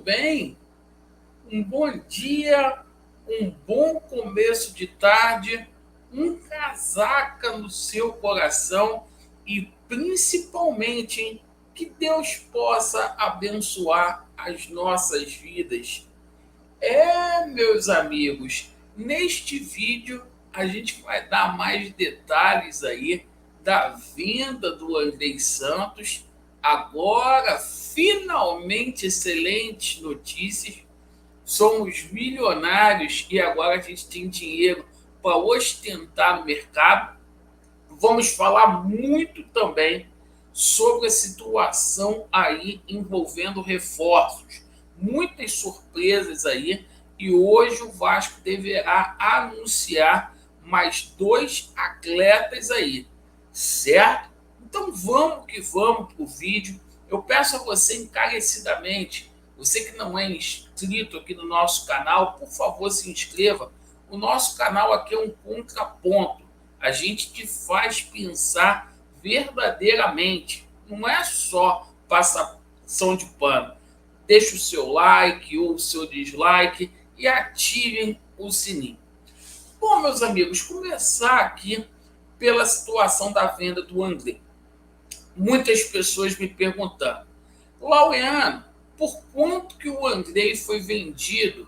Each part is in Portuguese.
bem? Um bom dia, um bom começo de tarde, um casaca no seu coração e principalmente, hein, que Deus possa abençoar as nossas vidas. Meus amigos, neste vídeo a gente vai dar mais detalhes aí da venda do Andrei Santos. Agora, finalmente, excelentes notícias. Somos milionários e agora a gente tem dinheiro para ostentar no mercado. Vamos falar muito também sobre a situação aí envolvendo reforços. Muitas surpresas aí. E hoje o Vasco deverá anunciar mais 2 atletas aí, certo? Então vamos que vamos para o vídeo. Eu peço a você encarecidamente, você que não é inscrito aqui no nosso canal, por favor se inscreva. O nosso canal aqui é um contraponto. A gente te faz pensar verdadeiramente. Não é só passação de pano. Deixe o seu like ou o seu dislike e ativem o sininho. Bom, meus amigos, começar aqui pela situação da venda do Andrei. Muitas pessoas me perguntando, Laureano, por quanto que o Andrei foi vendido?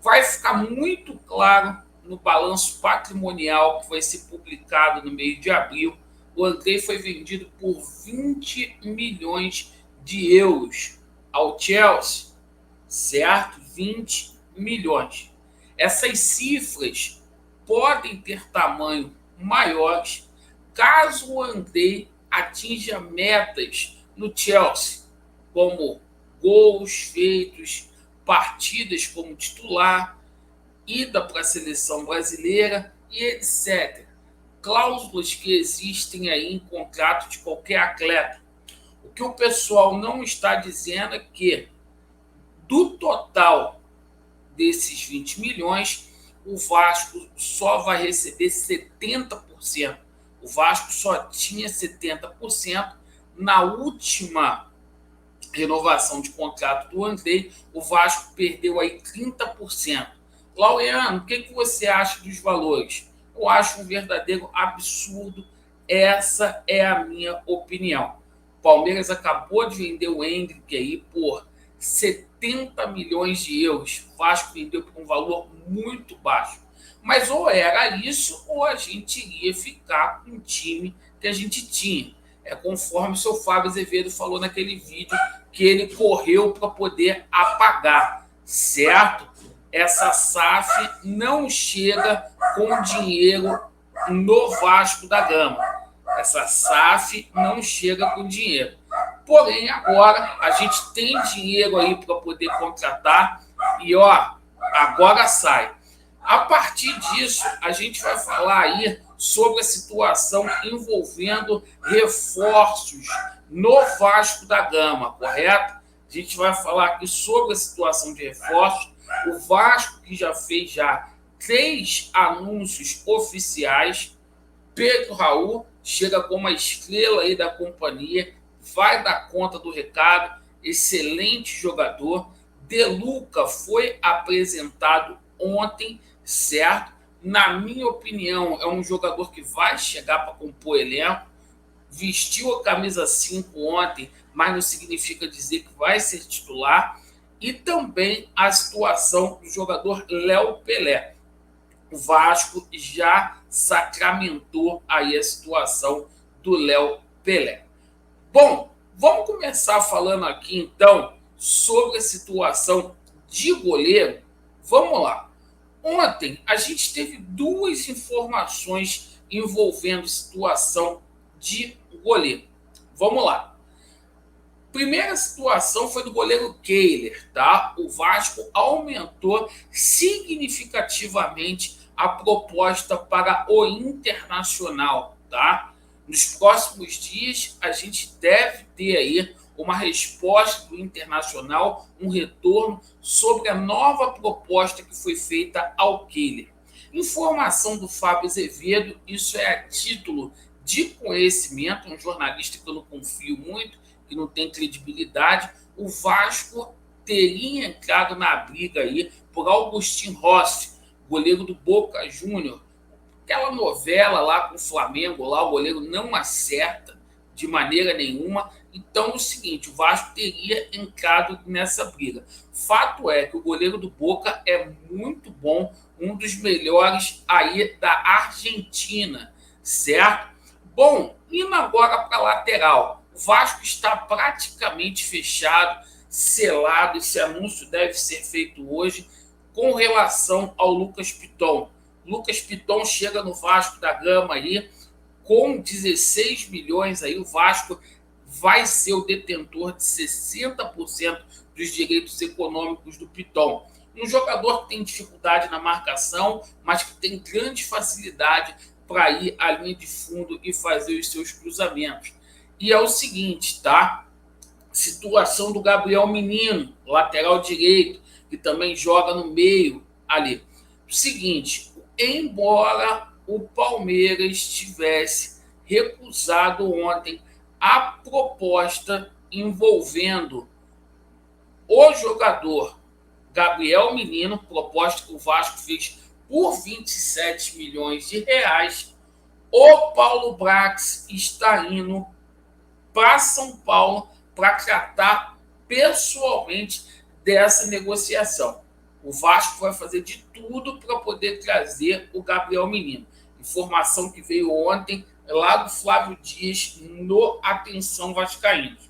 Vai ficar muito claro no balanço patrimonial que vai ser publicado no mês de abril. O Andrei foi vendido por 20 milhões de euros ao Chelsea, certo? 20 milhões. Essas cifras podem ter tamanho maiores caso o Andrei atinja metas no Chelsea, como gols feitos, partidas como titular, ida para a seleção brasileira e etc. Cláusulas que existem aí em contrato de qualquer atleta. O que o pessoal não está dizendo é que, do total desses 20 milhões, o Vasco só vai receber 70%. O Vasco só tinha 70%. Na última renovação de contrato do Andrei, o Vasco perdeu aí 30%. Laureano, o que você acha dos valores? Eu acho um verdadeiro absurdo. Essa é a minha opinião. O Palmeiras acabou de vender o Endrick aí por 70 milhões de euros. O Vasco vendeu por um valor muito baixo. Mas ou era isso, ou a gente iria ficar com o time que a gente tinha. É conforme o seu Fábio Azevedo falou naquele vídeo, que ele correu para poder apagar, certo? Essa SAF não chega com dinheiro no Vasco da Gama. Essa SAF não chega com dinheiro. Porém, agora a gente tem dinheiro aí para poder contratar e, agora sai. A partir disso, a gente vai falar aí sobre a situação envolvendo reforços no Vasco da Gama, correto? A gente vai falar aqui sobre a situação de reforços. O Vasco, que já fez 3 anúncios oficiais. Pedro Raul chega como a estrela aí da companhia, vai dar conta do recado, excelente jogador. De Luca foi apresentado ontem, certo? Na minha opinião, é um jogador que vai chegar para compor elenco. Vestiu a camisa 5 ontem, mas não significa dizer que vai ser titular. E também a situação do jogador Léo Pelé. O Vasco já sacramentou aí a situação do Léo Pelé. Bom, vamos começar falando aqui então sobre a situação de goleiro. Vamos lá. Ontem a gente teve 2 informações envolvendo situação de goleiro. Vamos lá. Primeira situação foi do goleiro Kehler, tá? O Vasco aumentou significativamente a proposta para o Internacional, tá? Nos próximos dias a gente deve ter aí uma resposta do Internacional, um retorno sobre a nova proposta que foi feita ao Kehler. Informação do Fábio Azevedo, isso é a título de conhecimento, um jornalista que eu não confio muito, que não tem credibilidade. O Vasco teria entrado na briga aí por Augustin Rossi, goleiro do Boca Júnior. Aquela novela lá com o Flamengo, lá o goleiro não acerta de maneira nenhuma. Então é o seguinte, o Vasco teria entrado nessa briga. Fato é que o goleiro do Boca é muito bom, um dos melhores aí da Argentina, certo? Bom, indo agora para a lateral. O Vasco está praticamente fechado, selado. Esse anúncio deve ser feito hoje com relação ao Lucas Piton. Lucas Piton chega no Vasco da Gama aí com 16 milhões. Aí o Vasco vai ser o detentor de 60% dos direitos econômicos do Piton. Um jogador que tem dificuldade na marcação, mas que tem grande facilidade para ir à linha de fundo e fazer os seus cruzamentos. E é o seguinte, tá? Situação do Gabriel Menino, lateral direito, que também joga no meio ali. O seguinte, embora o Palmeiras tivesse recusado ontem a proposta envolvendo o jogador Gabriel Menino, proposta que o Vasco fez por 27 milhões de reais, o Paulo Brax está indo para São Paulo para tratar pessoalmente dessa negociação. O Vasco vai fazer de tudo para poder trazer o Gabriel Menino. Informação que veio ontem lá do Flávio Dias no Atenção Vascaínos.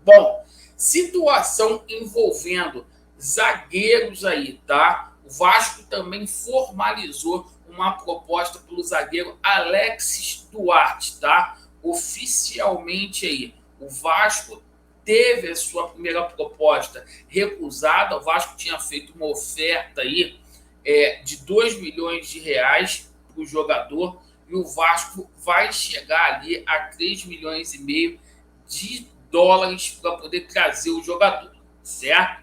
Bom, situação envolvendo zagueiros aí, tá? O Vasco também formalizou uma proposta pelo zagueiro Alexis Duarte, tá? Oficialmente aí, o Vasco teve a sua primeira proposta recusada. O Vasco tinha feito uma oferta aí de 2 milhões de reais para o jogador, e o Vasco vai chegar ali a 3 milhões e meio de dólares para poder trazer o jogador, certo?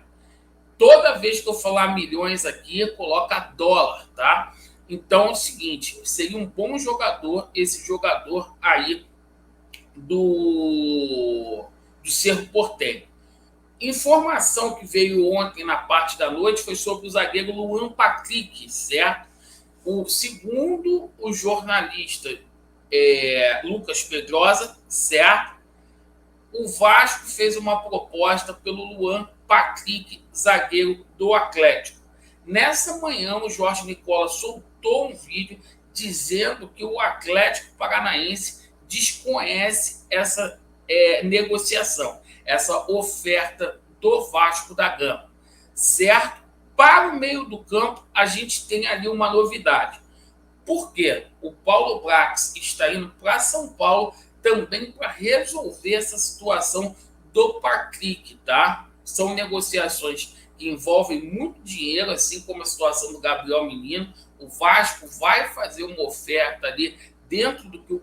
Toda vez que eu falar milhões aqui, coloca dólar, tá? Então é o seguinte, seria um bom jogador, esse jogador aí do Cerro Porteño. Informação que veio ontem na parte da noite foi sobre o zagueiro Luan Patrick, certo? Segundo o jornalista Lucas Pedrosa, certo? O Vasco fez uma proposta pelo Luan Patrick, zagueiro do Atlético. Nessa manhã, o Jorge Nicola soltou um vídeo dizendo que o Atlético Paranaense desconhece essa negociação, essa oferta do Vasco da Gama, certo? Para o meio do campo, a gente tem ali uma novidade. Por quê? O Paulo Brax está indo para São Paulo também para resolver essa situação do Patrick, tá? São negociações que envolvem muito dinheiro, assim como a situação do Gabriel Menino. O Vasco vai fazer uma oferta ali dentro do que o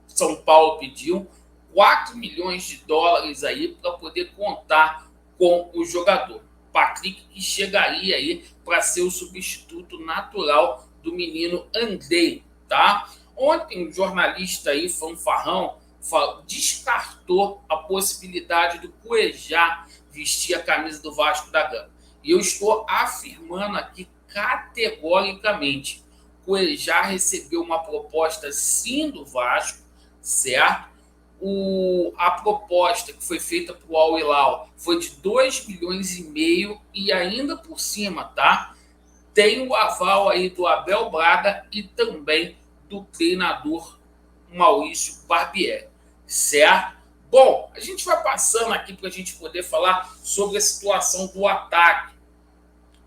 São Paulo pediu, 4 milhões de dólares aí para poder contar com o jogador. Patrick, que chegaria aí para ser o substituto natural do menino Andrei, tá? Ontem o jornalista aí, Fanfarrão, descartou a possibilidade do Cuejá vestir a camisa do Vasco da Gama. E eu estou afirmando aqui categoricamente, Cuejá recebeu uma proposta sim do Vasco, certo? A proposta que foi feita para o Al Hilal foi de 2 milhões e meio e ainda por cima, tá? Tem o aval aí do Abel Braga e também do treinador Maurício Barbieri, certo? Bom, a gente vai passando aqui para a gente poder falar sobre a situação do ataque.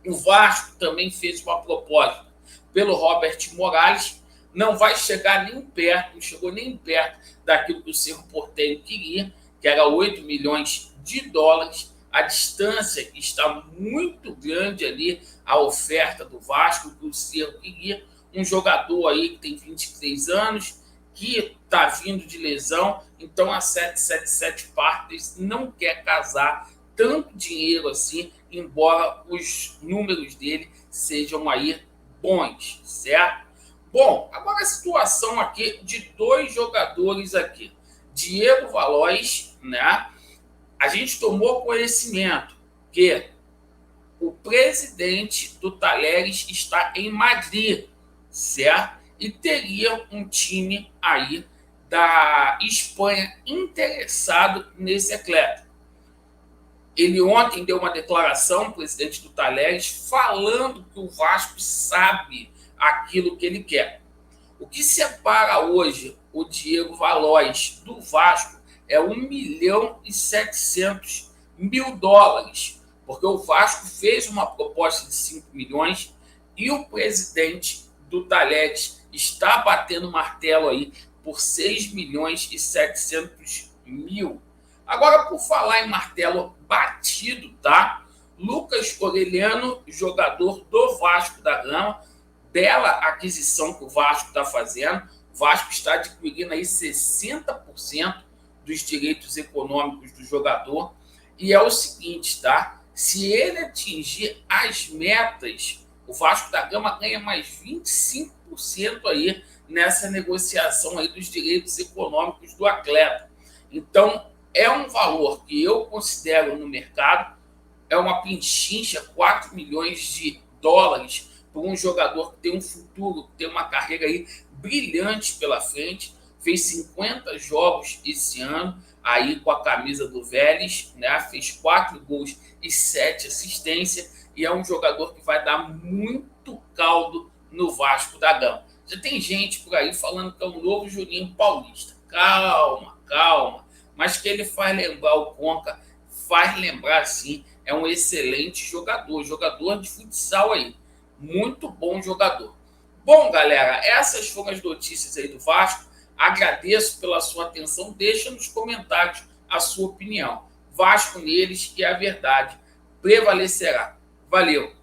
O Vasco também fez uma proposta pelo Robert Morales, não vai chegar nem perto, não chegou nem perto daquilo que o Cerro Porteño queria, que era 8 milhões de dólares. A distância está muito grande ali, a oferta do Vasco, que o Cerro queria. Um jogador aí que tem 23 anos, que está vindo de lesão, então a 777 Partners não quer casar tanto dinheiro assim, embora os números dele sejam aí bons, certo? Bom, agora a situação aqui de 2 jogadores aqui. Diego Valois, né? A gente tomou conhecimento que o presidente do Talheres está em Madrid, certo? E teria um time aí da Espanha interessado nesse atleta. Ele ontem deu uma declaração, o presidente do Talheres, falando que o Vasco sabe aquilo que ele quer. O que separa hoje o Diego Valois do Vasco é 1.700.000 dólares, porque o Vasco fez uma proposta de 5 milhões e o presidente do Talheres está batendo martelo aí por 6.700.000. Agora, por falar em martelo batido, tá? Lucas Orelhano, jogador do Vasco da Gama, bela aquisição que o Vasco está fazendo. O Vasco está adquirindo aí 60% dos direitos econômicos do jogador. E é o seguinte, tá? Se ele atingir as metas, o Vasco da Gama ganha mais 25% aí nessa negociação aí dos direitos econômicos do atleta. Então, é um valor que eu considero no mercado, é uma pinchincha, 4 milhões de dólares para um jogador que tem um futuro, que tem uma carreira aí brilhante pela frente, fez 50 jogos esse ano, aí com a camisa do Vélez, né? Fez 4 gols e 7 assistências, e é um jogador que vai dar muito caldo no Vasco da Gama. Já tem gente por aí falando que é o novo Juninho Paulista. Calma, calma. Mas que ele faz lembrar o Conca, faz lembrar sim, é um excelente jogador, jogador de futsal aí. Muito bom jogador. Bom, galera, essas foram as notícias aí do Vasco. Agradeço pela sua atenção. Deixa nos comentários a sua opinião. Vasco neles, que a verdade prevalecerá. Valeu!